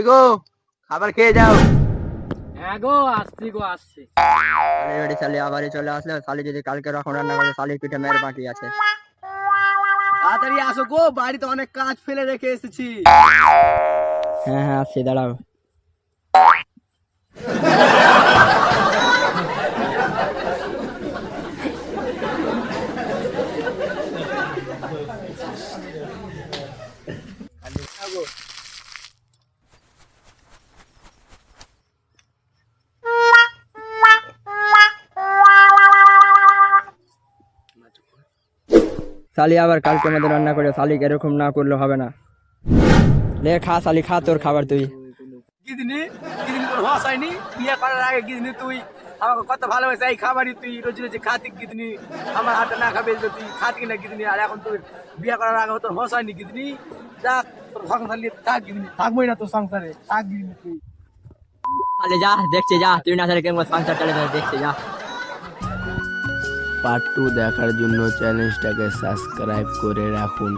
কই গো, খাবার খেয়ে যাও। হ্যাঁ গো, আসছি গো, আসছি। রেডি শালি আবারই চলে আসলো। শালি যদি কালকে রকম রান্না করে, শালির পিঠে মেয়ের বাকি আছে। তাড়াতাড়ি আসো গো, বাড়িতে অনেক কাজ ফেলে রেখে এসেছি। হ্যাঁ হ্যাঁ, আসছি, দাঁড়াও। শালি আবার কালকে আমাদের রান্না করে, শালিকে এরকম না করলে হবে না। লে খা শালি, খা তোর খাবার তুই। গিদিনি গিদিনি তোর হস হয়নি? বিয়ে করার আগে গিদিনি তুই আমাকে কত ভালোবাসে, এই খাবারই তুই রোজ রোজ খাতি গিদিনি, আমার হাতে না খাবে তুই খাতি না গিদিনি। আর এখন তুই বিয়ে করার আগে তোর হস হয়নি গিদিনি? যাক, তোর সংসার নিয়ে থাক গিদিনি, থাকবোই না তোর সংসারে, থাক গিদিনি তুই। শালি যা, দেখছি যা, তুই না শালি কেমন সংসার চলে যাবে, দেখছি যা। পার্ট 2 দেখার জন্য চ্যানেলটাকে সাবস্ক্রাইব করে রাখুন।